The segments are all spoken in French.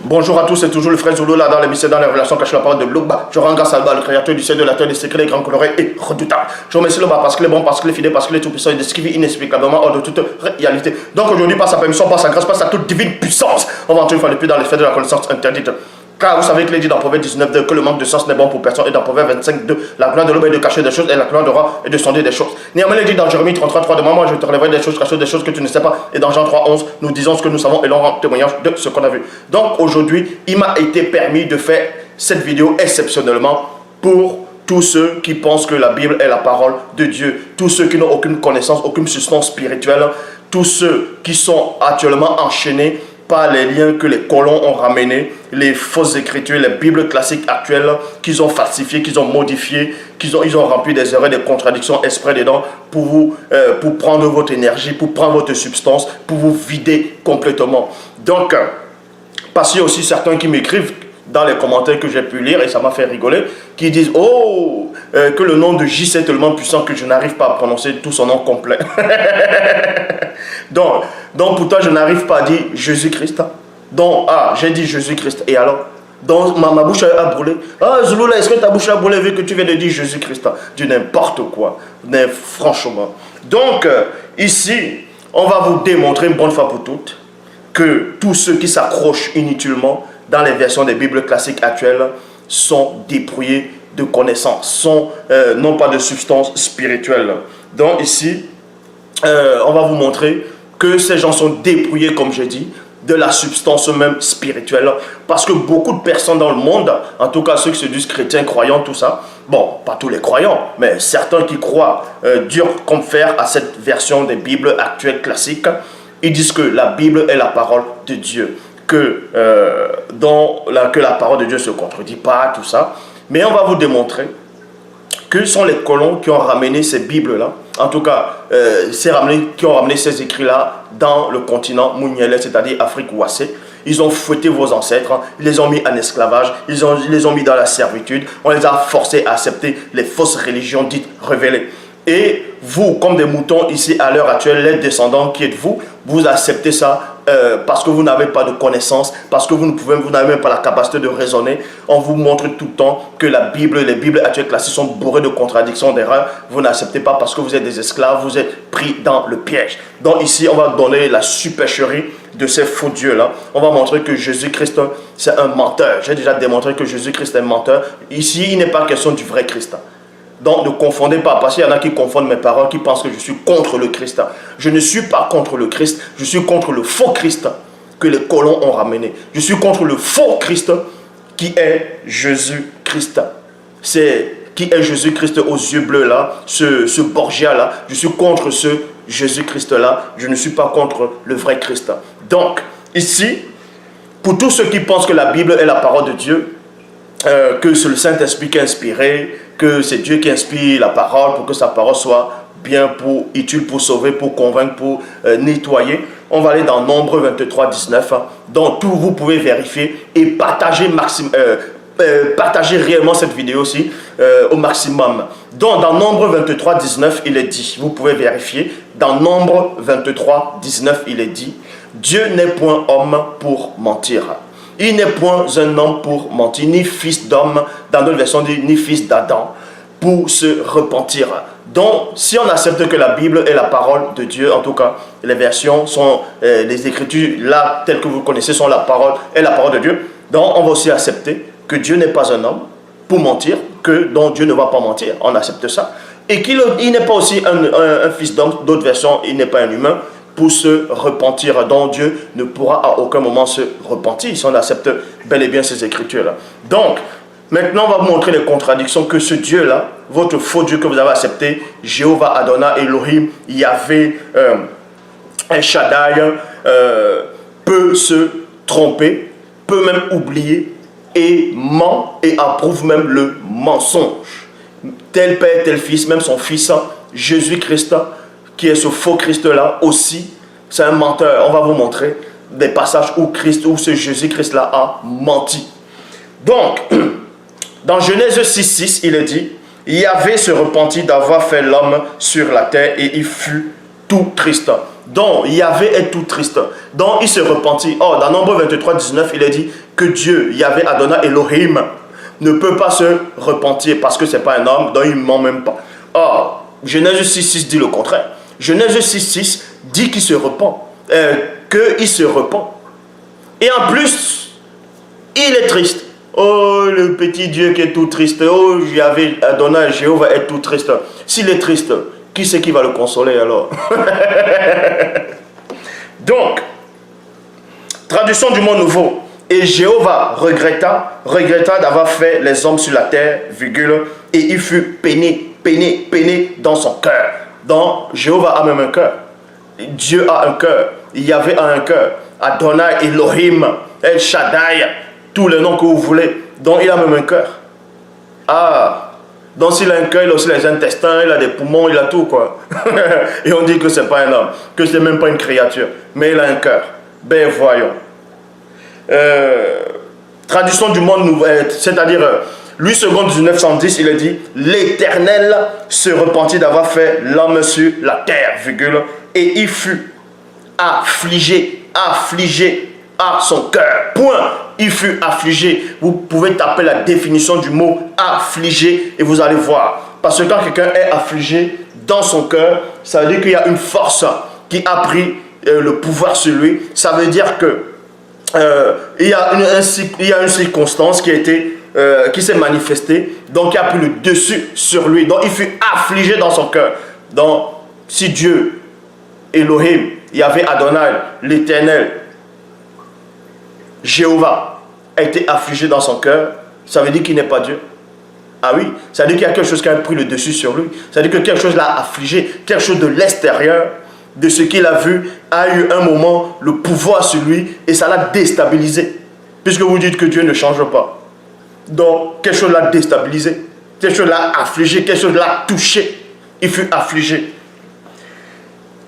Bonjour à tous, c'est toujours le frère Zulu là dans l'émission dans les relations cachées la parole de Blogba. Je rends grâce à Allah, le créateur du ciel, de la terre, des secrets, des grands colorés et redoutables. Je remercie le bas parce qu'il est bon, parce qu'il est fidèle, parce qu'il est tout puissant et de ce qui vit inexplicablement hors de toute réalité. Donc aujourd'hui, par sa permission, par sa grâce, par sa toute divine puissance, on va entrer une fois de plus dans les faits de la connaissance interdite. Car vous savez qu'il est dit dans Proverbe 19 que le manque de sens n'est bon pour personne, et dans Proverbe 25 la gloire de l'homme est de cacher des choses et la gloire de roi est de sonder des choses. Néanmoins il est dit dans Jérémie 33 de moi je te relèverai des choses cachées, des choses que tu ne sais pas, et dans Jean 3:11 nous disons ce que nous savons et l'on rend témoignage de ce qu'on a vu. Donc aujourd'hui il m'a été permis de faire cette vidéo exceptionnellement pour tous ceux qui pensent que la Bible est la parole de Dieu, tous ceux qui n'ont aucune connaissance, aucune substance spirituelle, tous ceux qui sont actuellement enchaînés par les liens que les colons ont ramenés, les fausses écritures, les bibles classiques actuelles qu'ils ont falsifiées, qu'ils ont modifiées, ils ont rempli des erreurs, des contradictions exprès dedans pour prendre votre énergie, pour prendre votre substance, pour vous vider complètement. Donc, parce qu'il y a aussi certains qui m'écrivent dans les commentaires que j'ai pu lire, et ça m'a fait rigoler, qui disent « Oh, que le nom de J est tellement puissant que je n'arrive pas à prononcer tout son nom complet. » Donc pourtant, je n'arrive pas à dire Jésus-Christ. Donc, j'ai dit Jésus-Christ. Et alors, donc, ma bouche a brûlé. Ah, Zulu, est-ce que ta bouche a brûlé vu que tu viens de dire Jésus-Christ? Du n'importe quoi. Franchement. Donc, ici, on va vous démontrer une bonne fois pour toutes que tous ceux qui s'accrochent inutilement dans les versions des Bibles classiques actuelles sont dépouillés de connaissances, non pas de substance spirituelle. Donc ici, on va vous montrer que ces gens sont dépouillés, comme j'ai dit, de la substance même spirituelle. Parce que beaucoup de personnes dans le monde, en tout cas ceux qui se disent chrétiens, croyants, tout ça, bon, pas tous les croyants, mais certains qui croient dur comme fer à cette version des Bibles actuelles classiques, ils disent que la Bible est la parole de Dieu, que la parole de Dieu ne se contredit pas, tout ça. Mais on va vous démontrer que sont les colons qui ont ramené ces Bibles-là, en tout cas, qui ont ramené ces écrits-là dans le continent Mounielé, c'est-à-dire Afrique ouassée. Ils ont fouetté vos ancêtres, ils les ont mis en esclavage, ils les ont mis dans la servitude, on les a forcés à accepter les fausses religions dites révélées. Et vous, comme des moutons ici à l'heure actuelle, les descendants qui êtes vous, vous acceptez ça parce que vous n'avez pas de connaissances, parce que vous n'avez même pas la capacité de raisonner. On vous montre tout le temps que la Bible, les Bibles actuelles classiques sont bourrées de contradictions, d'erreurs. Vous n'acceptez pas parce que vous êtes des esclaves, vous êtes pris dans le piège. Donc ici, on va donner la supercherie de ces faux dieux-là. On va montrer que Jésus-Christ, c'est un menteur. J'ai déjà démontré que Jésus-Christ est un menteur. Ici, il n'est pas question du vrai Christ. Donc ne confondez pas, parce qu'il y en a qui confondent mes paroles, qui pensent que je suis contre le Christ. Je ne suis pas contre le Christ, je suis contre le faux Christ que les colons ont ramené. Je suis contre le faux Christ qui est Jésus-Christ. Qui est Jésus-Christ aux yeux bleus là, ce Borgia là. Je suis contre ce Jésus-Christ là, je ne suis pas contre le vrai Christ. Donc ici, pour tous ceux qui pensent que la Bible est la parole de Dieu, que c'est le Saint-Esprit qui a inspiré, que c'est Dieu qui inspire la parole pour que sa parole soit bien utile pour sauver, pour convaincre, pour nettoyer. On va aller dans Nombre 23, 19, dont tout vous pouvez vérifier et partager réellement cette vidéo aussi au maximum. Donc dans Nombre 23, 19, il est dit, vous pouvez vérifier, dans Nombre 23, 19, il est dit, Dieu n'est point homme pour mentir. Il n'est point un homme pour mentir, ni fils d'homme, dans d'autres versions dit, ni fils d'Adam, pour se repentir. Donc, si on accepte que la Bible est la parole de Dieu, en tout cas, les versions sont, les écritures, là, telles que vous connaissez, sont la parole de Dieu. Donc, on va aussi accepter que Dieu n'est pas un homme pour mentir, donc Dieu ne va pas mentir, on accepte ça. Et qu'il n'est pas aussi un fils d'homme, d'autres versions, il n'est pas un humain, pour se repentir, dont Dieu ne pourra à aucun moment se repentir si on accepte bel et bien ces écritures-là. Donc, maintenant, on va vous montrer les contradictions que ce Dieu-là, votre faux Dieu que vous avez accepté, Jéhovah, Adonai, Elohim, Yahvé, El Shaddai, peut se tromper, peut même oublier et ment et approuve même le mensonge. Tel Père, tel Fils, même son Fils, Jésus-Christ, qui est ce faux Christ-là aussi, c'est un menteur. On va vous montrer des passages où ce Jésus-Christ-là a menti. Donc, dans Genèse 6, il est dit, Yahvé se repentit d'avoir fait l'homme sur la terre et il fut tout triste. dont Yahvé est tout triste, dont il se repentit. Or, dans Nombre 23, 19, il est dit que Dieu, Yahvé Adonai Elohim, ne peut pas se repentir parce que ce n'est pas un homme, donc il ne ment même pas. Or, Genèse 6, 6 dit le contraire. Genèse 6, 6 dit qu'il se repent, qu'il se repent. Et en plus, il est triste. Oh, le petit Dieu qui est tout triste. Oh, Yahvé Adonai, Jéhovah est tout triste. S'il est triste, qui c'est qui va le consoler alors? Donc, traduction du mot nouveau. Et Jéhovah regretta d'avoir fait les hommes sur la terre, virgule, et il fut peiné dans son cœur. Donc, Jéhovah a même un cœur. Dieu a un cœur. Yahvé a un cœur. Adonai, Elohim, El Shaddai, tous les noms que vous voulez. Donc, il a même un cœur. Ah, donc s'il a un cœur, il a aussi les intestins, il a des poumons, il a tout, quoi. Et on dit que ce n'est pas un homme, que ce n'est même pas une créature, mais il a un cœur. Ben voyons. Traduction du monde nouvel, c'est-à-dire Louis II 1910, il a dit l'Éternel se repentit d'avoir fait l'homme sur la terre, virgule, et il fut affligé à son cœur. Point. Il fut affligé. Vous pouvez taper la définition du mot affligé et vous allez voir. Parce que quand quelqu'un est affligé dans son cœur, ça veut dire qu'il y a une force qui a pris le pouvoir sur lui. Ça veut dire que il y a une circonstance qui s'est manifestée, donc qui a pris le dessus sur lui. Donc il fut affligé dans son cœur. Donc si Dieu, Elohim, Yahvé Adonai, l'Éternel, Jéhovah a été affligé dans son cœur, ça veut dire qu'il n'est pas Dieu. Ah oui, ça veut dire qu'il y a quelque chose qui a pris le dessus sur lui. Ça veut dire que quelque chose l'a affligé, quelque chose de l'extérieur, de ce qu'il a vu, a eu un moment le pouvoir sur lui et ça l'a déstabilisé. Puisque vous dites que Dieu ne change pas. Donc, quelque chose l'a déstabilisé, quelque chose l'a affligé, quelque chose l'a touché. Il fut affligé.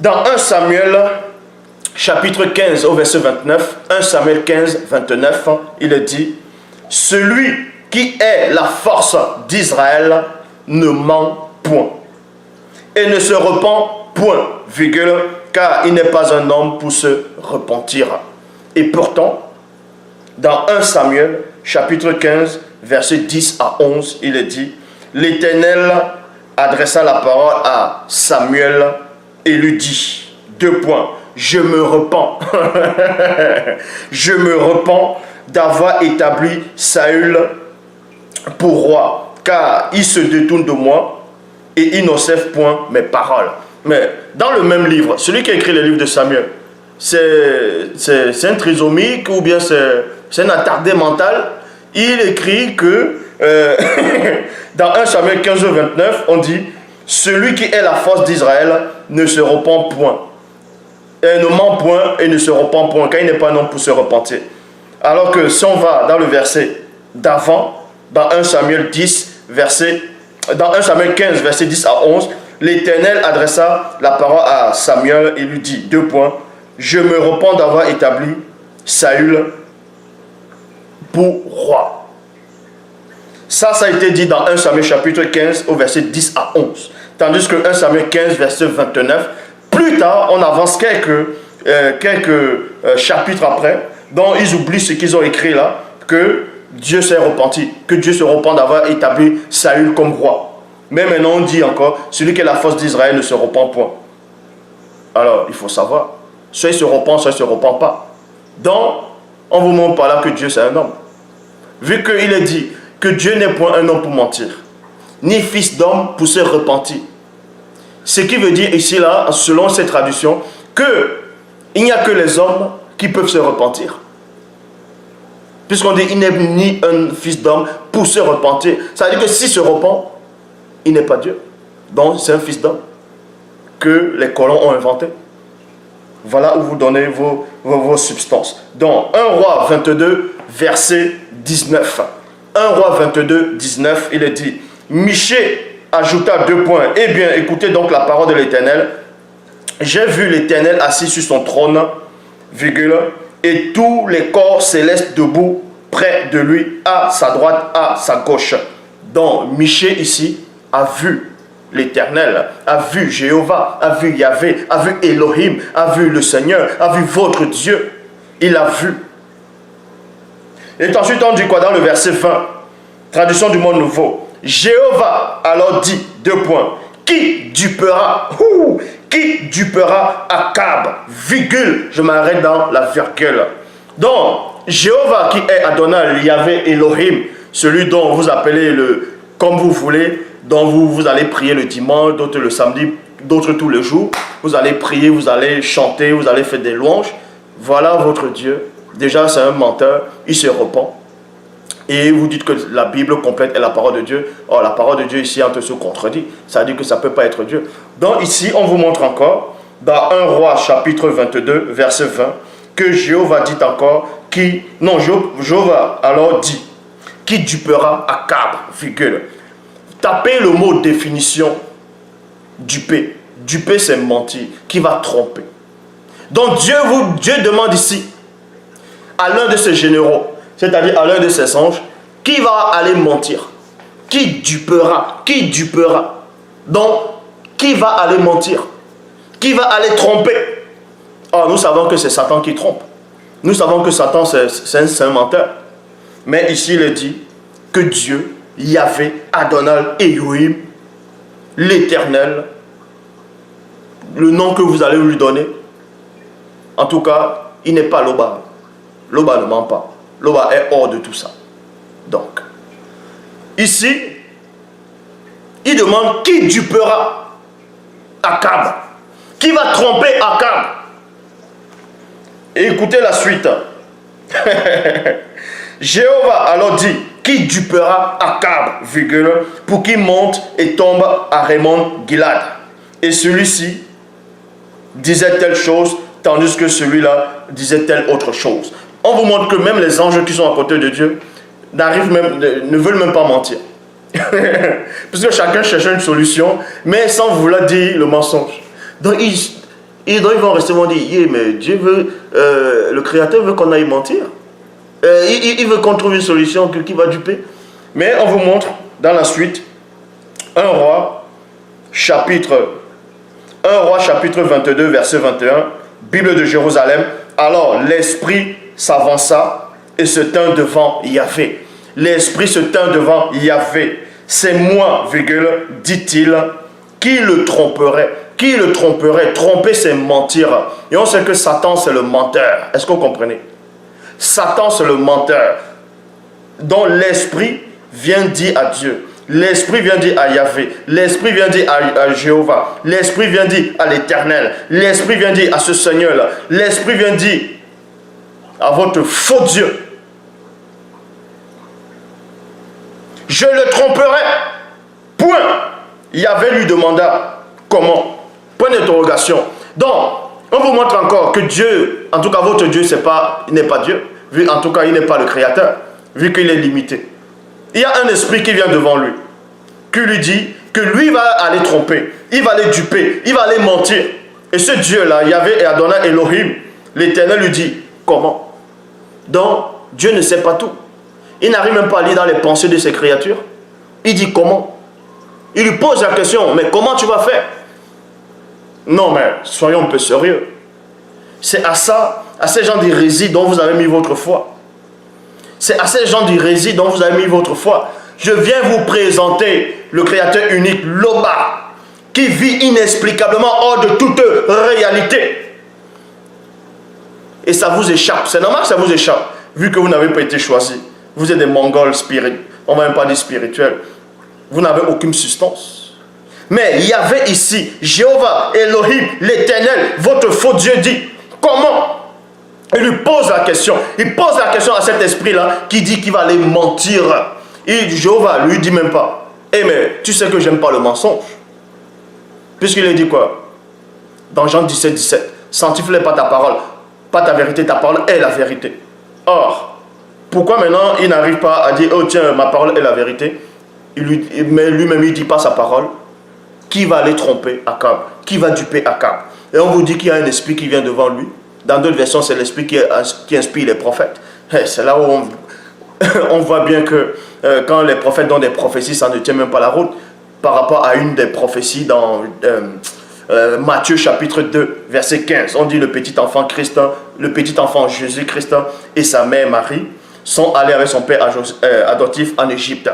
Dans 1 Samuel, chapitre 15 au verset 29, 1 Samuel 15, 29, il est dit « Celui qui est la force d'Israël ne ment point et ne se repent point, virgule, car il n'est pas un homme pour se repentir. » Et pourtant, dans 1 Samuel, chapitre 15, verset 10 à 11, il est dit « L'Éternel adressa la parole à Samuel et lui dit, deux points, je me repens, je me repens d'avoir établi Saül pour roi, car il se détourne de moi et il n'observe point mes paroles. » Mais dans le même livre, celui qui a écrit le livre de Samuel, c'est un trisomique ou bien c'est un attardé mental. Il écrit que dans 1 Samuel 15, 29, on dit « Celui qui est la force d'Israël ne se repent point. Ne ment point et ne se repent point, car il n'est pas un homme pour se repentir. » Alors que si on va dans le verset d'avant, dans 1 Samuel 15, verset 10 à 11, l'Éternel adressa la parole à Samuel et lui dit, deux points, « Je me repens d'avoir établi Saül pour roi. » Ça a été dit dans 1 Samuel chapitre 15 au verset 10 à 11. Tandis que 1 Samuel 15 verset 29, plus tard, on avance quelques chapitres après, dont ils oublient ce qu'ils ont écrit là, que Dieu s'est repenti, que Dieu se repent d'avoir établi Saül comme roi. Mais maintenant on dit encore, celui qui est la force d'Israël ne se repent point. Alors, il faut savoir, soit il se repent, soit il ne se repent pas. Donc, on vous montre par là que Dieu c'est un homme. Vu qu'il est dit que Dieu n'est point un homme pour mentir, ni fils d'homme pour se repentir. Ce qui veut dire ici, là, selon cette traduction, qu'il n'y a que les hommes qui peuvent se repentir. Puisqu'on dit qu'il n'est ni un fils d'homme pour se repentir. Ça veut dire que s'il se repent, il n'est pas Dieu. Donc c'est un fils d'homme que les colons ont inventé. Voilà où vous donnez vos substances. Donc 1 Roi 22, verset 19. 1 Roi 22, 19, il est dit, Michée ajouta deux points. Eh bien, écoutez donc la parole de l'Éternel. J'ai vu l'Éternel assis sur son trône, virgule, et tous les corps célestes debout près de lui, à sa droite, à sa gauche. Donc, Michée ici a vu l'Éternel, a vu Jéhovah, a vu Yahvé, a vu Elohim, a vu le Seigneur, a vu votre Dieu. Il a vu. Et ensuite on dit quoi dans le verset 20, traduction du monde nouveau. Jéhovah alors dit, deux points, qui dupera, qui dupera Akab, virgule, je m'arrête dans la virgule. Donc, Jéhovah qui est Adonai, Yahvé, Elohim, celui dont vous appelez comme vous voulez, dont vous allez prier le dimanche, d'autres le samedi, d'autres tous les jours, vous allez prier, vous allez chanter, vous allez faire des louanges, voilà votre Dieu. Déjà c'est un menteur, il se repent. Et vous dites que la Bible complète est la parole de Dieu. Or, la parole de Dieu ici entre se contredit. Ça veut dire que ça ne peut pas être Dieu. Donc ici, on vous montre encore, dans 1 Roi chapitre 22, verset 20, que Jéhovah dit encore, Jéhovah alors dit, qui dupera Akab, virgule. Tapez le mot définition, duper. Duper, c'est mentir, qui va tromper. Donc Dieu demande ici, à l'un de ses généraux, c'est-à-dire à l'un de ses anges, qui va aller mentir? Qui dupera? Qui dupera? Donc, qui va aller mentir? Qui va aller tromper? Or, nous savons que c'est Satan qui trompe. Nous savons que Satan, c'est un menteur. Mais ici, il est dit que Dieu, Yahvé, Adonai, Elohim, l'Éternel, le nom que vous allez lui donner, en tout cas, il n'est pas Loba. Loba ne ment pas. Loba est hors de tout ça. Donc, ici, il demande qui dupera Akab. Qui va tromper Akab? Et écoutez la suite. Jéhovah alors dit, qui dupera Akab, virgule, pour qu'il monte et tombe à Raymond Gilad. Et celui-ci disait telle chose, tandis que celui-là disait telle autre chose. On vous montre que même les anges qui sont à côté de Dieu ne veulent même pas mentir. Parce que chacun cherche une solution, mais sans vouloir dire le mensonge. Donc ils vont rester dire, yeah, mais Dieu veut, le Créateur veut qu'on aille mentir. Il veut qu'on trouve une solution qui va duper. Mais on vous montre dans la suite, 1 Roi, chapitre 22, verset 21, Bible de Jérusalem. Alors l'Esprit s'avança et se tint devant Yahvé. L'Esprit se tint devant Yahvé. C'est moi, virgule, dit-il, qui le tromperait. Qui le tromperait? Tromper, c'est mentir. Et on sait que Satan, c'est le menteur. Est-ce que vous comprenez? Satan, c'est le menteur. Donc l'Esprit vient dire à Dieu. L'Esprit vient dire à Yahvé. L'Esprit vient dire à Jéhovah. L'Esprit vient dire à l'Éternel. L'Esprit vient dire à ce Seigneur-là. L'Esprit vient dire à votre faux Dieu. Je le tromperai. Point. Yahvé lui demanda comment. Point d'interrogation. Donc, on vous montre encore que Dieu, en tout cas votre Dieu, il n'est pas Dieu. Vu, en tout cas, il n'est pas le Créateur, vu qu'il est limité. Il y a un esprit qui vient devant lui, qui lui dit que lui va aller tromper, il va aller duper, il va aller mentir. Et ce Dieu-là, Yahvé et Adonai Elohim, l'Éternel lui dit, comment? Donc, Dieu ne sait pas tout. Il n'arrive même pas à lire dans les pensées de ses créatures. Il dit comment? Il lui pose la question, mais comment tu vas faire? Non, mais soyons un peu sérieux. C'est à ces gens d'hérésie dont vous avez mis votre foi. C'est à ces gens d'hérésie dont vous avez mis votre foi. Je viens vous présenter le Créateur unique, Loba, qui vit inexplicablement hors de toute réalité. Et ça vous échappe. C'est normal que ça vous échappe, vu que vous n'avez pas été choisi. Vous êtes des Mongols spirituels. On ne va même pas dire spirituels. Vous n'avez aucune substance. Mais il y avait ici, Jéhovah, Elohim, l'Éternel, votre faux Dieu dit, comment? Il lui pose la question. Il pose la question à cet esprit-là qui dit qu'il va aller mentir. Et Jéhovah lui dit même pas, eh mais tu sais que j'aime pas le mensonge. Puisqu'il a dit quoi? Dans Jean 17, 17, sanctifie pas ta parole, pas ta vérité, ta parole est la vérité. Or, pourquoi maintenant il n'arrive pas à dire, oh tiens, ma parole est la vérité? Mais lui-même il ne dit pas sa parole. Qui va aller tromper Akab? Qui va duper Akab? Et on vous dit qu'il y a un esprit qui vient devant lui. Dans d'autres versions, c'est l'esprit qui inspire les prophètes. C'est là où on voit bien que quand les prophètes donnent des prophéties, ça ne tient même pas la route. par rapport à une des prophéties dans Matthieu chapitre 2, verset 15. On dit le petit enfant Christ, le petit enfant Jésus-Christ et sa mère Marie sont allés avec son père adoptif en Égypte.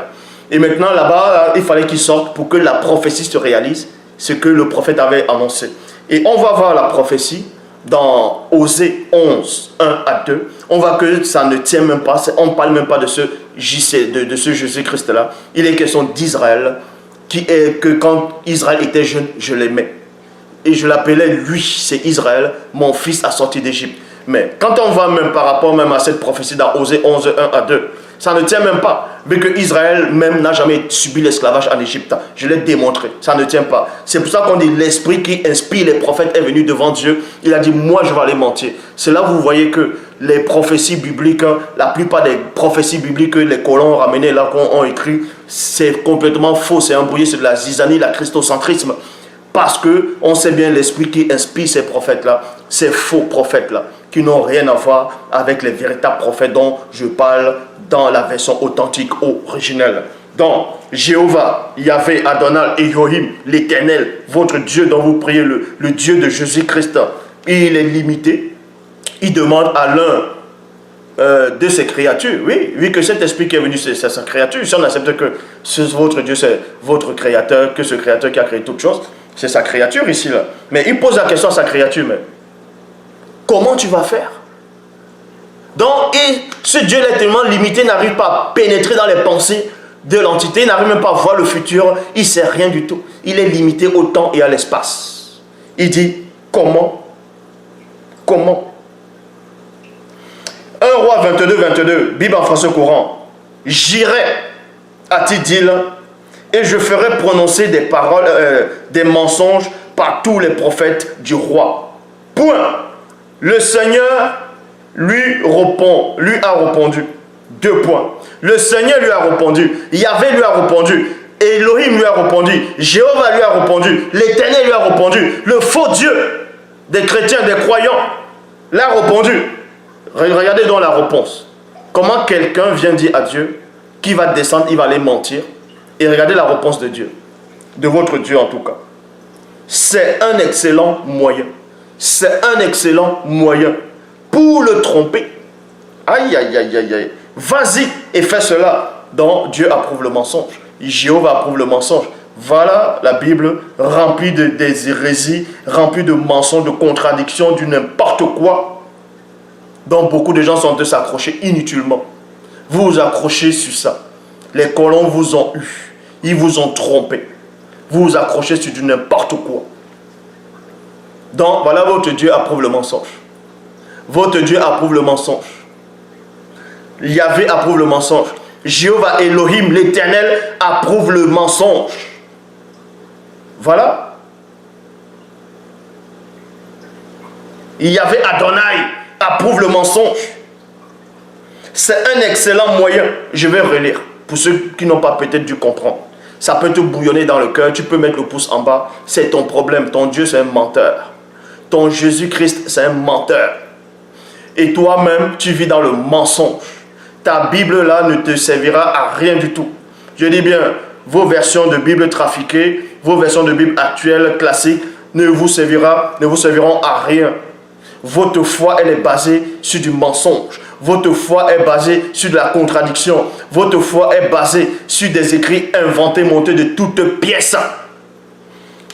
Et maintenant là-bas, il fallait qu'ils sortent pour que la prophétie se réalise, ce que le prophète avait annoncé. Et on va voir la prophétie dans Osée 11, 1 à 2. On voit que ça ne tient même pas, on ne parle même pas de ce Jésus-Christ-là. Il est question d'Israël, qui est que quand Israël était jeune, je l'aimais. Et je l'appelais lui, c'est Israël, mon fils a sorti d'Égypte. Mais quand on va même par rapport même à cette prophétie dans Osée 11, 1 à 2, ça ne tient même pas. Mais que Israël même n'a jamais subi l'esclavage en Égypte. Je l'ai démontré. Ça ne tient pas. C'est pour ça qu'on dit l'esprit qui inspire les prophètes est venu devant Dieu. Il a dit, moi je vais aller mentir. C'est là que vous voyez que les prophéties bibliques, la plupart des prophéties bibliques que les colons ont ramenées là, qu'on a écrit, c'est complètement faux. C'est embrouillé, c'est de la zizanie, la christocentrisme. Parce que on sait bien l'esprit qui inspire ces prophètes-là, ces faux prophètes-là, qui n'ont rien à voir avec les véritables prophètes dont je parle dans la version authentique, originelle. Donc, Jéhovah, Yahvé, Adonai, Elohim, l'Éternel, votre Dieu dont vous priez, le Dieu de Jésus-Christ, il est limité. Il demande à l'un de ses créatures, oui, vu que cet esprit qui est venu, c'est sa créature. Si on accepte que votre Dieu, c'est votre créateur, que ce créateur qui a créé toutes choses, c'est sa créature ici, là. Mais il pose la question à sa créature, mais comment tu vas faire? Donc, et ce Dieu-là est tellement limité, n'arrive pas à pénétrer dans les pensées de l'entité, n'arrive même pas à voir le futur, il ne sait rien du tout. Il est limité au temps et à l'espace. Il dit, comment? Comment? 1 Roi 22, 22, Bible en français courant. J'irai, a-t-il dit, et je ferai prononcer des paroles, des mensonges par tous les prophètes du roi. Point. Le Seigneur lui a répondu. 2 points. Le Seigneur lui a répondu. Yahvé lui a répondu. Elohim lui a répondu. Jéhovah lui a répondu. L'Éternel lui a répondu. Le faux Dieu des chrétiens, des croyants, l'a répondu. Regardez donc la réponse. Comment quelqu'un vient dire à Dieu qu'il va descendre, il va aller mentir. Et regardez la réponse de Dieu. De votre Dieu en tout cas. C'est un excellent moyen. C'est un excellent moyen pour le tromper. Aïe, aïe, aïe, aïe, aïe. Vas-y et fais cela. Donc Dieu approuve le mensonge. Jéhovah approuve le mensonge. Voilà la Bible remplie des hérésies, remplie de mensonges, de contradictions, du n'importe quoi. Donc beaucoup de gens sont de s'accrocher inutilement. Vous vous accrochez sur ça. Les colons vous ont eu. Ils vous ont trompé. Vous vous accrochez sur du n'importe quoi. Donc voilà, votre Dieu approuve le mensonge. Votre Dieu approuve le mensonge. Yahvé approuve le mensonge. Jéhovah Elohim, l'Éternel, approuve le mensonge. Voilà. Yahvé Adonai approuve le mensonge. C'est un excellent moyen. Je vais relire. Pour ceux qui n'ont pas peut-être dû comprendre. Ça peut te bouillonner dans le cœur. Tu peux mettre le pouce en bas. C'est ton problème. Ton Dieu, c'est un menteur. Ton Jésus-Christ, c'est un menteur. Et toi-même, tu vis dans le mensonge. Ta Bible, là, ne te servira à rien du tout. Je dis bien, vos versions de Bible trafiquées, vos versions de Bible actuelles, classiques, ne vous serviront à rien. Votre foi, elle est basée sur du mensonge. Votre foi est basée sur de la contradiction. Votre foi est basée sur des écrits inventés, montés de toutes pièces.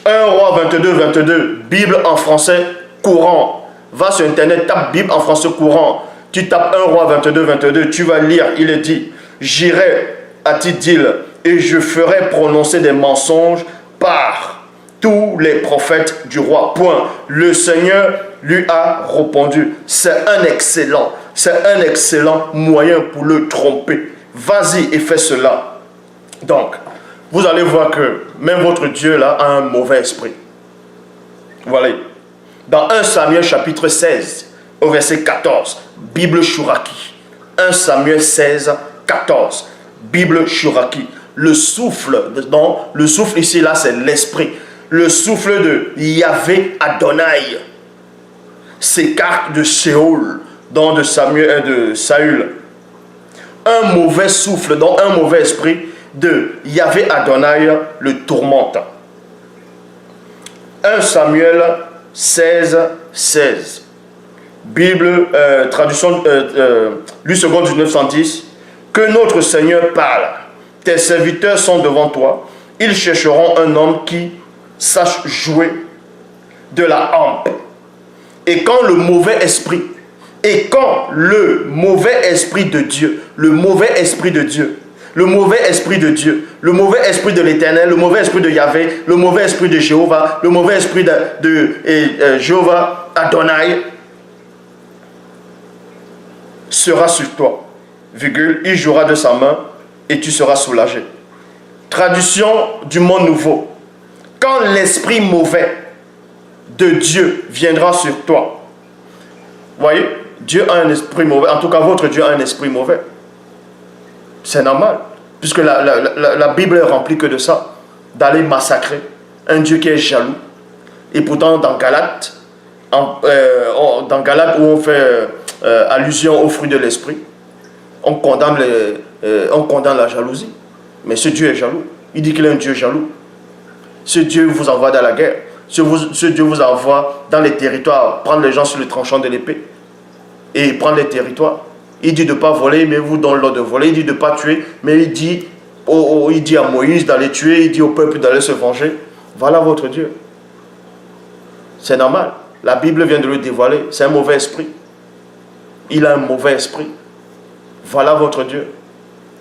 1 Roi 22, 22, Bible en français courant. Va sur Internet, tape Bible en français courant. Tu tapes 1 Roi 22, 22, tu vas lire, il est dit, j'irai, a-t-il dit, et je ferai prononcer des mensonges par tous les prophètes du roi. Point. Le Seigneur lui a répondu. C'est un excellent moyen pour le tromper. Vas-y et fais cela. Donc, vous allez voir que même votre Dieu là a un mauvais esprit. Voilà. Dans 1 Samuel chapitre 16, au verset 14, Bible Shuraki. 1 Samuel 16, 14, Bible Shuraki. Le souffle ici là, c'est l'esprit. Le souffle de Yahvé Adonai s'écarte de Séoul, donc de Saül. Un mauvais souffle, donc un mauvais esprit de Yahvé Adonai le tourmenta. 1 Samuel 16, 16. Bible, traduction, lui second 1910. Que notre Seigneur parle. Tes serviteurs sont devant toi. Ils chercheront un homme qui sache jouer de la hampe. Et quand le mauvais esprit de Dieu, le mauvais esprit de Dieu, le mauvais esprit de Dieu, le mauvais esprit de l'Éternel, le mauvais esprit de Yahvé, le mauvais esprit de Jéhovah, le mauvais esprit de Jéhovah Adonai sera sur toi, virgule, il jouera de sa main et tu seras soulagé. Traduction du monde nouveau. Quand l'esprit mauvais de Dieu viendra sur toi, voyez, Dieu a un esprit mauvais, en tout cas votre Dieu a un esprit mauvais. C'est normal, puisque la Bible est remplie que de ça, d'aller massacrer un Dieu qui est jaloux. Et pourtant dans Galates, où on fait allusion au fruit de l'esprit, on condamne la jalousie. Mais ce Dieu est jaloux. Il dit qu'il est un Dieu jaloux. Ce Dieu vous envoie dans la guerre. Ce Dieu vous envoie dans les territoires, prendre les gens sur le tranchant de l'épée et prendre les territoires. Il dit de ne pas voler, mais vous donne l'ordre de voler. Il dit de ne pas tuer, mais il dit à Moïse d'aller tuer. Il dit au peuple d'aller se venger. Voilà votre Dieu. C'est normal. La Bible vient de le dévoiler. C'est un mauvais esprit. Il a un mauvais esprit. Voilà votre Dieu.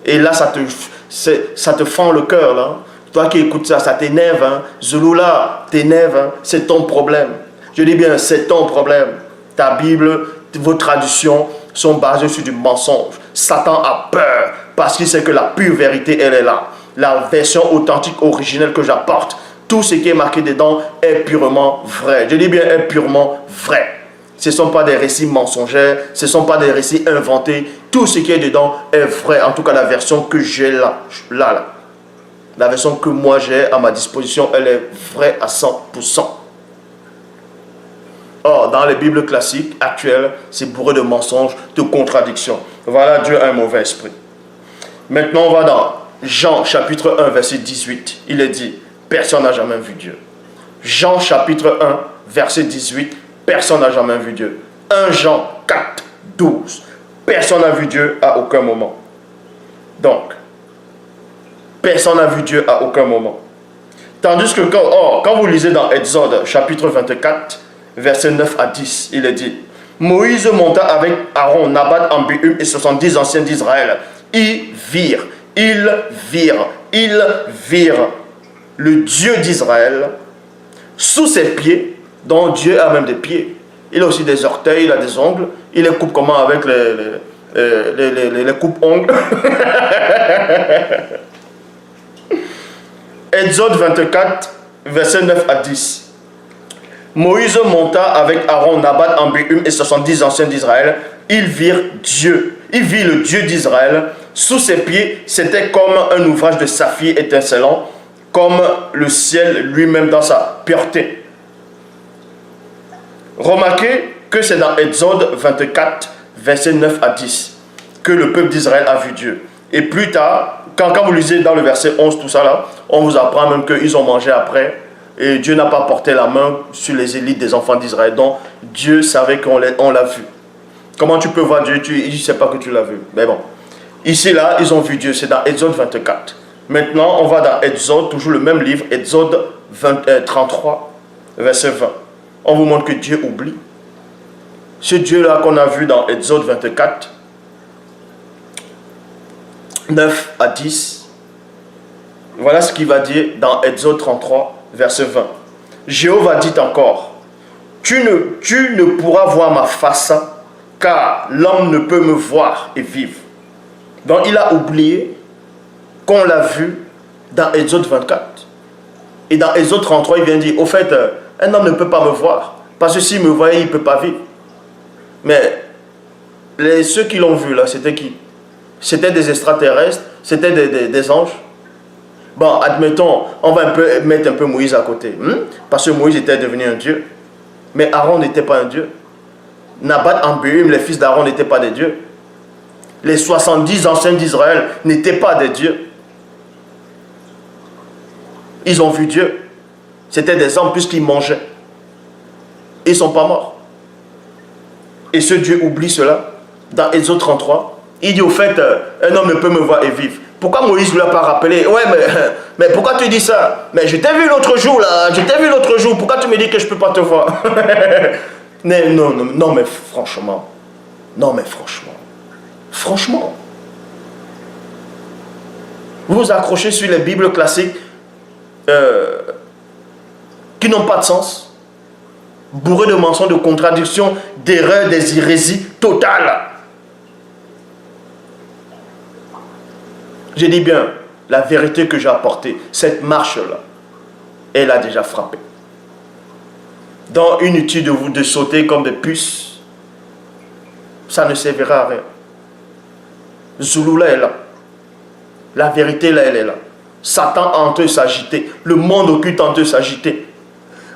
Et là, ça te fend le cœur, là. Toi qui écoutes ça, ça t'énerve. Hein. Zulula, t'énerve. Hein. C'est ton problème. Je dis bien, c'est ton problème. Ta Bible, vos traditions sont basées sur du mensonge. Satan a peur parce qu'il sait que la pure vérité, elle est là. La version authentique, originelle que j'apporte, tout ce qui est marqué dedans est purement vrai. Je dis bien, est purement vrai. Ce ne sont pas des récits mensongers, ce ne sont pas des récits inventés. Tout ce qui est dedans est vrai. En tout cas, la version que j'ai là. La version que moi j'ai à ma disposition, elle est vraie à 100%. Or, dans les Bibles classiques actuelles, c'est bourré de mensonges, de contradictions. Voilà, Dieu a un mauvais esprit. Maintenant, on va dans Jean chapitre 1, verset 18. Il est dit, personne n'a jamais vu Dieu. Jean chapitre 1, verset 18. Personne n'a jamais vu Dieu. 1 Jean 4, 12. Personne n'a vu Dieu à aucun moment. Donc, personne n'a vu Dieu à aucun moment. Tandis que quand vous lisez dans Exode chapitre 24, versets 9 à 10, il est dit, Moïse monta avec Aaron, Nabat, Ambium et 70 anciens d'Israël. Ils virent le Dieu d'Israël sous ses pieds, dont Dieu a même des pieds. Il a aussi des orteils, il a des ongles. Il les coupe comment avec les coupes-ongles. Exode 24, versets 9 à 10. Moïse monta avec Aaron, Nabat, Ambium et 70 anciens d'Israël. Ils virent Dieu. Il vit le Dieu d'Israël. Sous ses pieds, c'était comme un ouvrage de saphir étincelant, comme le ciel lui-même dans sa pureté. Remarquez que c'est dans Exode 24, versets 9 à 10, que le peuple d'Israël a vu Dieu. Et plus tard, quand vous lisez dans le verset 11, tout ça là, on vous apprend même qu'ils ont mangé après. Et Dieu n'a pas porté la main sur les élites des enfants d'Israël. Donc, Dieu savait qu'on l'a vu. Comment tu peux voir Dieu? Il ne sait pas que tu l'as vu. Mais bon. Ici, là, ils ont vu Dieu. C'est dans Exode 24. Maintenant, on va dans Exode, toujours le même livre, Exode 33, verset 20. On vous montre que Dieu oublie. Ce Dieu-là qu'on a vu dans Exode 24, 9 à 10. Voilà ce qu'il va dire dans Exode 33, verset 20. Jéhovah dit encore, tu ne pourras voir ma face, car l'homme ne peut me voir et vivre. Donc il a oublié qu'on l'a vu dans Exode 24. Et dans Exode 33, il vient dire, au fait, un homme ne peut pas me voir, parce que s'il me voyait, il ne peut pas vivre. Mais ceux qui l'ont vu là, c'était qui? C'était des extraterrestres, c'était des anges. Bon, admettons, on va mettre un peu Moïse à côté. Parce que Moïse était devenu un dieu. Mais Aaron n'était pas un dieu. Nabat, Ambium, les fils d'Aaron n'étaient pas des dieux. Les 70 anciens d'Israël n'étaient pas des dieux. Ils ont vu Dieu. C'était des hommes puisqu'ils mangeaient. Ils ne sont pas morts. Et ce Dieu oublie cela. Dans Exode 33, il dit au fait, un homme ne peut me voir et vivre. Pourquoi Moïse ne l'a pas rappelé? Ouais, mais pourquoi tu dis ça? Mais je t'ai vu l'autre jour là, je t'ai vu l'autre jour, pourquoi tu me dis que je ne peux pas te voir? Non, mais franchement. Non, mais franchement. Franchement. Vous vous accrochez sur les Bibles classiques qui n'ont pas de sens, bourrés de mensonges, de contradictions, d'erreurs, des hérésies totales. J'ai dit bien, la vérité que j'ai apportée, cette marche-là, elle a déjà frappé. Donc, inutile de vous de sauter comme des puces, ça ne servira à rien. Zoulou là est là. La vérité là, elle est là. Satan est en train de s'agiter. Le monde occulte en train de s'agiter.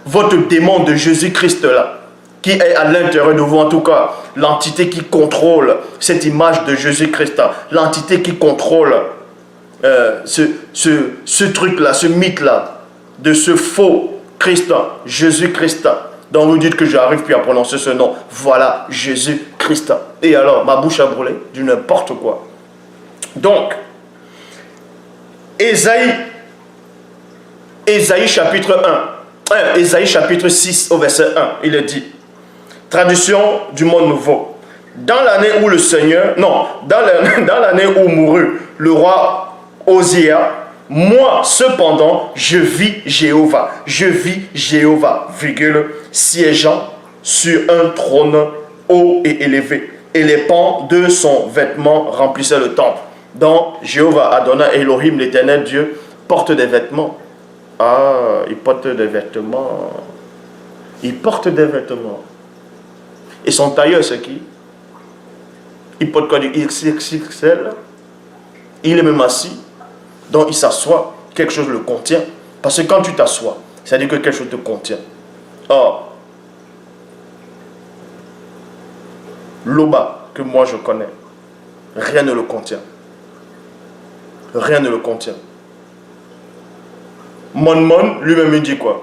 Votre démon de Jésus-Christ là, qui est à l'intérieur de vous, en tout cas, l'entité qui contrôle cette image de Jésus-Christ, l'entité qui contrôle ce truc-là, ce mythe-là, de ce faux Christ, Jésus-Christ, dont vous dites que j'arrive plus à prononcer ce nom. Voilà, Jésus-Christ. Et alors, ma bouche a brûlé du n'importe quoi. Donc, Ésaïe chapitre 1, Ésaïe chapitre 6 au verset 1, il est dit, traduction du monde nouveau, dans l'année où le Seigneur, non, dans l'année où mourut le roi Osia, moi cependant je vis Jéhovah, virgule, siégeant sur un trône haut et élevé, et les pans de son vêtement remplissaient le temple. Donc Jéhovah Adonai Elohim, l'éternel Dieu, porte des vêtements. Ah, il porte des vêtements. Il porte des vêtements. Et son tailleur, c'est qui? Il porte quoi, du XXL? Il est même assis. Donc il s'assoit, quelque chose le contient. Parce que quand tu t'assois, ça veut dire que quelque chose te contient. Or, l'Oba que moi je connais, rien ne le contient. Rien ne le contient. Mon lui-même il dit quoi?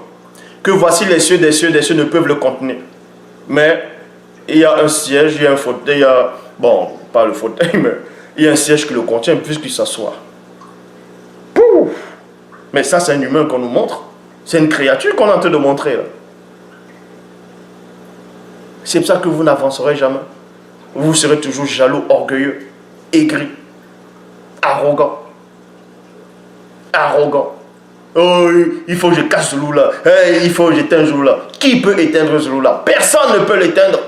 Que voici les cieux des cieux ne peuvent le contenir. Mais il y a un siège, il y a un fauteuil, il y a, bon, pas le fauteuil, mais il y a un siège qui le contient puisqu'il s'assoit. Pouf! Mais ça, c'est un humain qu'on nous montre. C'est une créature qu'on est en train de montrer là. C'est pour ça que vous n'avancerez jamais. Vous serez toujours jaloux, orgueilleux, aigri, arrogant. Arrogant. Oh, il faut que je casse ce loup là. Hey, il faut que j'éteigne ce loup là. Qui peut éteindre ce loup là? Personne ne peut l'éteindre.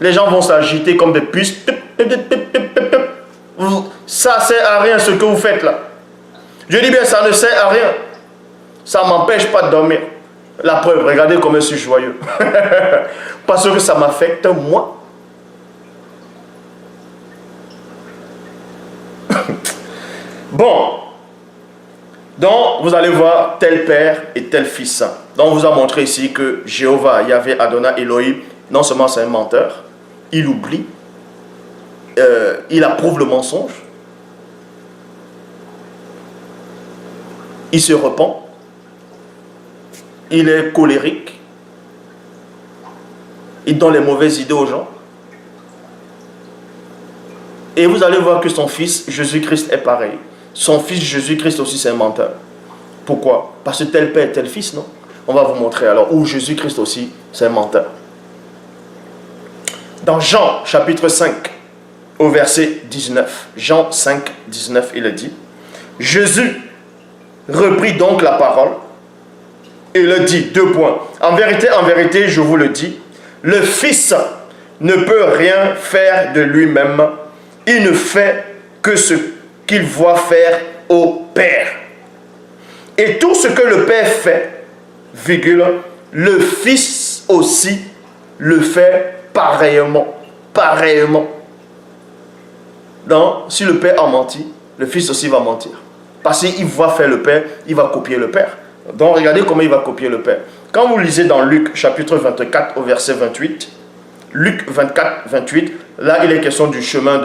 Les gens vont s'agiter comme des puces. Ça sert à rien ce que vous faites là. Je dis bien, ça ne sert à rien. Ça ne m'empêche pas de dormir. La preuve, regardez comme je suis joyeux. Parce que ça m'affecte moi. Bon, donc vous allez voir tel père et tel fils. Donc on vous a montré ici que Jéhovah, Yahvé, Adonai, Elohim, non seulement c'est un menteur, il oublie, il approuve le mensonge, il se repent, il est colérique, il donne les mauvaises idées aux gens. Et vous allez voir que son fils, Jésus-Christ, est pareil. Son fils Jésus-Christ aussi, c'est un menteur. Pourquoi? Parce que tel père, tel fils, non? On va vous montrer alors où Jésus-Christ aussi, c'est un menteur. Dans Jean, chapitre 5, au verset 19, Jean 5, 19, il est dit, Jésus reprit donc la parole et le dit, 2 points. En vérité, je vous le dis, le Fils ne peut rien faire de lui-même. Il ne fait que ce qu'il voit faire au Père. Et tout ce que le Père fait, virgule, le Fils aussi le fait pareillement. Pareillement. Donc, si le Père a menti, le Fils aussi va mentir. Parce qu'il voit faire le Père, il va copier le Père. Donc, regardez comment il va copier le Père. Quand vous lisez dans Luc, chapitre 24, au verset 28, Luc 24, 28, là, il est question du chemin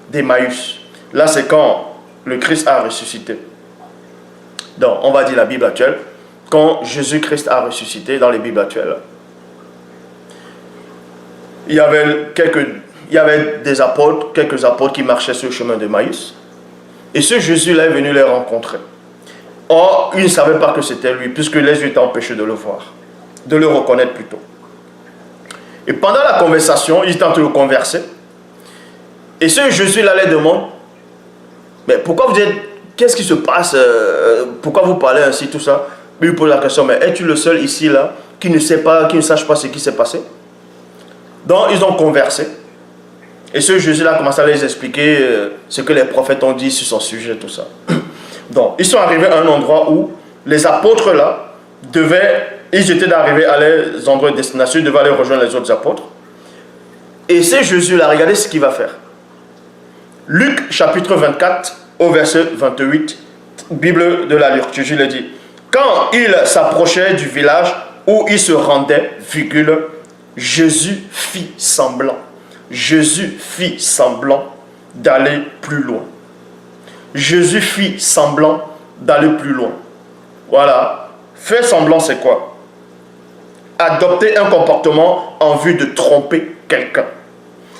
d'Emmaüs. Là, c'est quand le Christ a ressuscité. Donc, on va dire la Bible actuelle, quand Jésus-Christ a ressuscité dans les Bibles actuelles, il y avait des apôtres, quelques apôtres qui marchaient sur le chemin de Maïs. Et ce Jésus-là est venu les rencontrer. Or, ils ne savaient pas que c'était lui, puisque les yeux étaient empêchés de le voir, de le reconnaître plutôt. Et pendant la conversation, ils étaient en train de converser. Et ce Jésus-là les demande, mais pourquoi vous êtes, qu'est-ce qui se passe, pourquoi vous parlez ainsi, tout ça? Mais il pose la question, mais es-tu le seul ici, là, qui ne sait pas, qui ne sache pas ce qui s'est passé? Donc, ils ont conversé. Et ce Jésus-là commence à les expliquer ce que les prophètes ont dit sur son sujet, tout ça. Donc, ils sont arrivés à un endroit où les apôtres, là, ils étaient d'arriver à les endroits de destination, ils devaient aller rejoindre les autres apôtres. Et ce Jésus-là, regardez ce qu'il va faire. Luc, chapitre 24, au verset 28, Bible de la lecture, Jésus le dit. Quand il s'approchait du village où il se rendait, virgule, Jésus fit semblant. Jésus fit semblant d'aller plus loin. Jésus fit semblant d'aller plus loin. Voilà. Faire semblant, c'est quoi? Adopter un comportement en vue de tromper quelqu'un.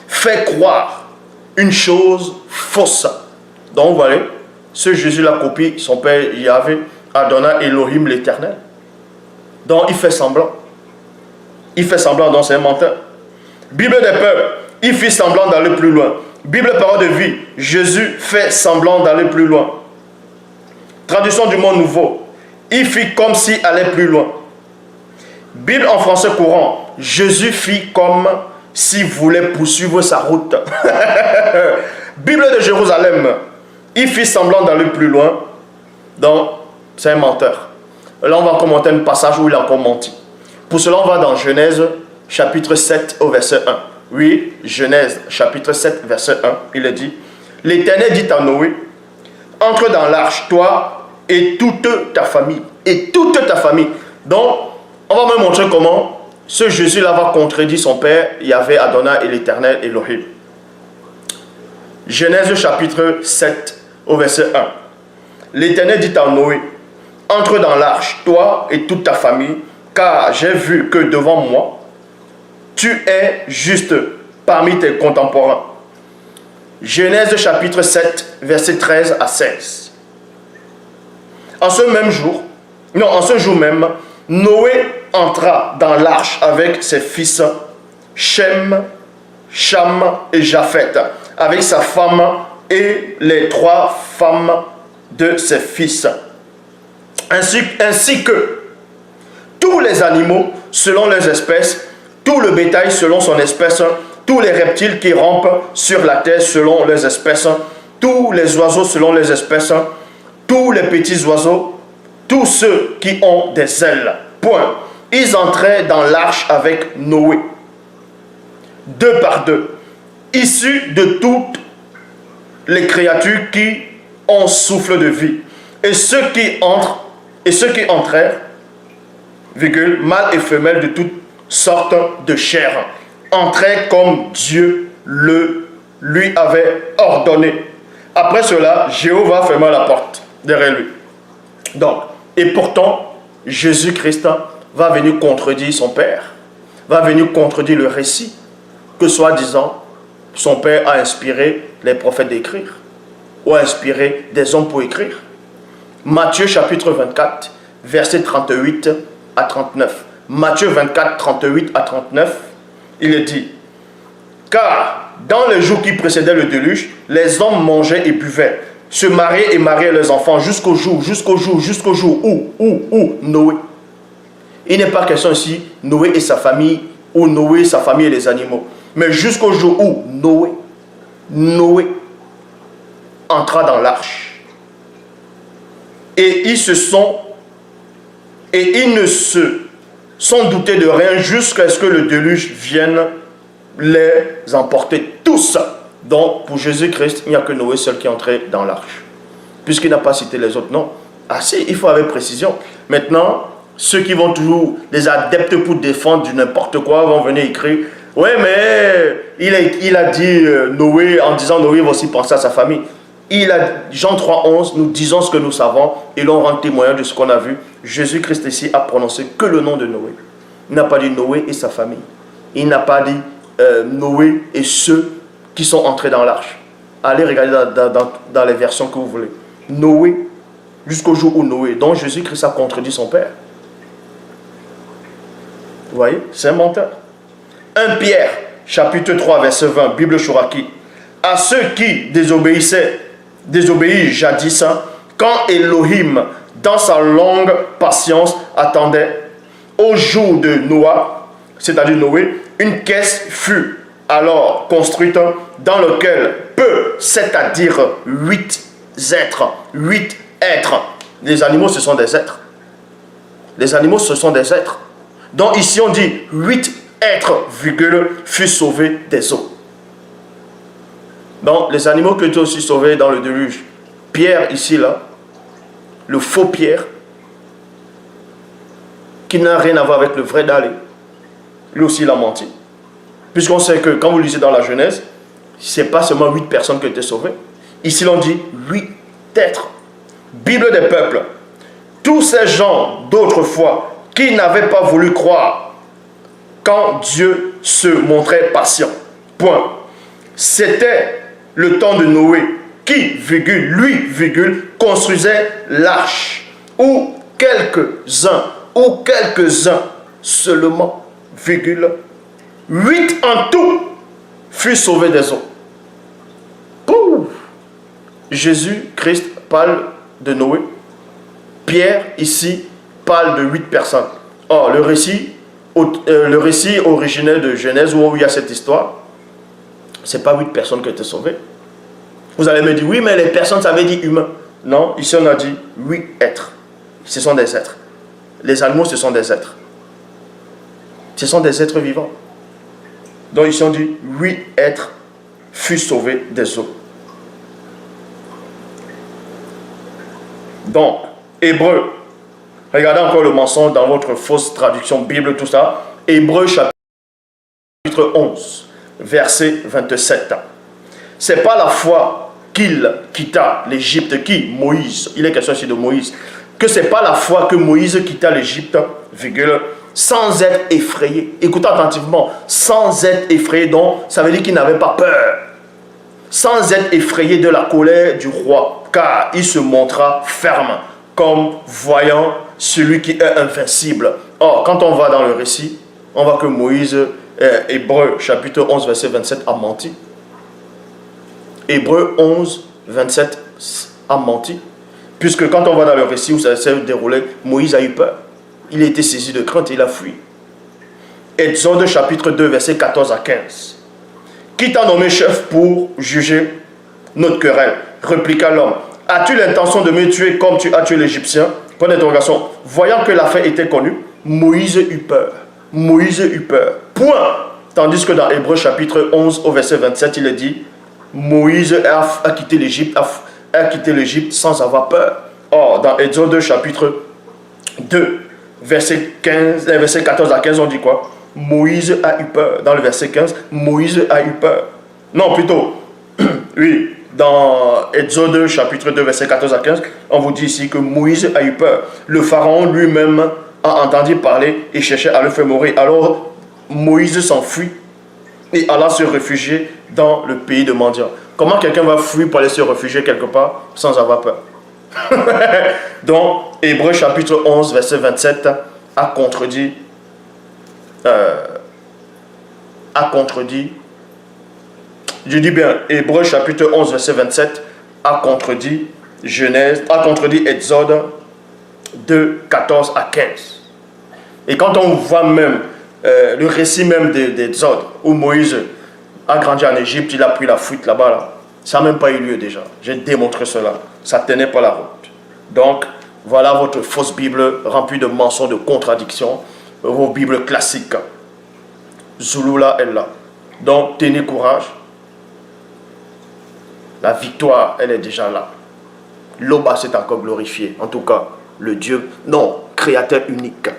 Faire croire une chose fausse. Donc, vous voyez, ce Jésus-là copie son père Yahvé, Adonai Elohim l'Éternel. Donc, il fait semblant. Il fait semblant, donc c'est un menteur. Bible des peuples, il fit semblant d'aller plus loin. Bible parole de vie, Jésus fait semblant d'aller plus loin. Traduction du monde nouveau, il fit comme s'il allait plus loin. Bible en français courant, Jésus fit comme s'il voulait poursuivre sa route. Bible de Jérusalem, il fit semblant d'aller plus loin. Donc, c'est un menteur. Là, on va commenter un passage où il a encore menti. Pour cela, on va dans Genèse, chapitre 7, au verset 1. Oui, Genèse, chapitre 7, verset 1, il est dit, l'Éternel dit à Noé, entre dans l'arche, toi et toute ta famille. Et toute ta famille. Donc, on va me montrer comment ce Jésus-là va contredire son père, Yahvé, Adonai et l'Éternel Elohim. Genèse, chapitre 7, au verset 1. L'Éternel dit à Noé, entre dans l'arche, toi et toute ta famille, car j'ai vu que devant moi, tu es juste parmi tes contemporains. Genèse chapitre 7, verset 13 à 16. En ce jour même, Noé entra dans l'arche avec ses fils Shem, Cham et Japheth, avec sa femme et les 3 femmes de ses fils, ainsi que tous les animaux selon leurs espèces, tout le bétail selon son espèce, tous les reptiles qui rampent sur la terre selon leurs espèces, tous les oiseaux selon leurs espèces, tous les petits oiseaux, tous ceux qui ont des ailes. Point. Ils entraient dans l'arche avec Noé, 2 par 2, issus de toutes les créatures qui ont souffle de vie. Et ceux qui entrèrent, virgule, mâles et femelles de toutes sortes de chair, entraient comme Dieu lui avait ordonné. Après cela, Jéhovah ferma la porte derrière lui. Donc, et pourtant, Jésus-Christ va venir contredire son Père, va venir contredire le récit que soi-disant son Père a inspiré les prophètes d'écrire, ou a inspiré des hommes pour écrire. Matthieu chapitre 24, versets 38 à 39. Matthieu 24, 38 à 39, il est dit, car dans les jours qui précédaient le déluge, les hommes mangeaient et buvaient, se mariaient et mariaient leurs enfants jusqu'au jour où Noé. Il n'est pas question ici Noé et sa famille, ou Noé, sa famille et les animaux, mais jusqu'au jour où Noé entra dans l'arche. Et ils ne se sont doutés de rien jusqu'à ce que le déluge vienne les emporter tous. Donc, pour Jésus-Christ, il n'y a que Noé seul qui est entré dans l'arche. Puisqu'il n'a pas cité les autres, non. Ah si, il faut avec précision. Maintenant, ceux qui vont toujours, les adeptes pour défendre du n'importe quoi, vont venir écrire, ouais, mais il a dit Noé, en disant Noé va aussi penser à sa famille. Jean 3,11, nous disons ce que nous savons et l'on rend témoignage de ce qu'on a vu. Jésus-Christ ici a prononcé que le nom de Noé. Il n'a pas dit Noé et sa famille. Il n'a pas dit Noé et ceux qui sont entrés dans l'arche. Allez regarder dans les versions que vous voulez. Noé, jusqu'au jour où Noé, dont Jésus-Christ a contredit son père. Vous voyez, c'est un menteur. 1 Pierre, chapitre 3, verset 20, Bible Chouraki. À ceux qui désobéissent jadis, quand Elohim, dans sa longue patience, attendait au jour de Noah, c'est-à-dire Noé, une caisse fut alors construite dans lequel peu, c'est-à-dire 8 êtres. Les animaux, ce sont des êtres. Les animaux, ce sont des êtres. Donc ici, on dit 8 êtres, furent sauvés des eaux. Donc, les animaux qui étaient aussi sauvés dans le déluge. Pierre, ici, là, le faux Pierre, qui n'a rien à voir avec le vrai Dalé, lui aussi, il a menti. Puisqu'on sait que, quand vous lisez dans la Genèse, ce n'est pas seulement 8 personnes qui étaient sauvées. Ici, l'on dit 8 êtres. Bible des peuples. Tous ces gens d'autrefois qui n'avaient pas voulu croire quand Dieu se montrait patient. Point. C'était le temps de Noé qui, lui, construisait l'arche. Ou quelques-uns seulement, 8 en tout furent sauvés des eaux. Jésus-Christ parle de Noé. Pierre, ici, parle de 8 personnes. Or, le récit originel de Genèse, où il y a cette histoire, ce n'est pas 8 personnes qui ont été sauvées. Vous allez me dire, oui, mais les personnes, ça veut dire humain. Non, ici on a dit 8 êtres. Ce sont des êtres. Les animaux, ce sont des êtres. Ce sont des êtres vivants. Donc ici on dit 8 êtres furent sauvés des eaux. Donc, Hébreu, regardez encore le mensonge dans votre fausse traduction Bible, tout ça. Hébreu chapitre 11, verset 27. C'est pas la fois qu'il quitta l'Égypte, Moïse, il est question ici de Moïse, que c'est pas la fois que Moïse quitta l'Égypte, sans être effrayé. Écoutez attentivement, sans être effrayé, donc ça veut dire qu'il n'avait pas peur. Sans être effrayé de la colère du roi, car il se montra ferme, comme voyant celui qui est invincible. Or, quand on va dans le récit, on voit que Moïse, Hébreu, chapitre 11, verset 27, a menti. Hébreu 11, 27 a menti. Puisque quand on va dans le récit où ça s'est déroulé, Moïse a eu peur. Il a été saisi de crainte et il a fui. Exode chapitre 2, verset 14 à 15. Qui t'a nommé chef pour juger notre querelle? Répliqua l'homme. As-tu l'intention de me tuer comme tu as tué l'Égyptien? Point d'interrogation. Voyant que l'affaire était connue, Moïse eut peur. Moïse eut peur. Point. Tandis que dans Hébreu chapitre 11 au verset 27, il est dit, Moïse a quitté l'Égypte sans avoir peur. Or, dans Exode chapitre 2, verset 14 à 15, on dit quoi? Moïse a eu peur. Dans le verset 15, Moïse a eu peur. Non, plutôt, oui, dans Exode chapitre 2, verset 14 à 15, on vous dit ici que Moïse a eu peur. Le pharaon lui-même a entendu parler et cherchait à le faire mourir. Alors, Moïse s'enfuit et alla se réfugier dans le pays de Mendiant. Comment quelqu'un va fuir pour aller se réfugier quelque part sans avoir peur? Donc, Hébreu chapitre 11, verset 27 a contredit, je dis bien, Hébreu chapitre 11, verset 27 a contredit Exode 2, 14 à 15. Et quand on voit même le récit même d'Exode, où Moïse a grandi en Égypte, il a pris la fuite là-bas, là. Ça n'a même pas eu lieu déjà. J'ai démontré cela. Ça ne tenait pas la route. Donc, voilà votre fausse Bible remplie de mensonges, de contradictions. Vos Bibles classiques. Zulula est là. Donc, tenez courage. La victoire, elle est déjà là. L'Oba s'est encore glorifié. En tout cas, le Dieu, non, créateur unique.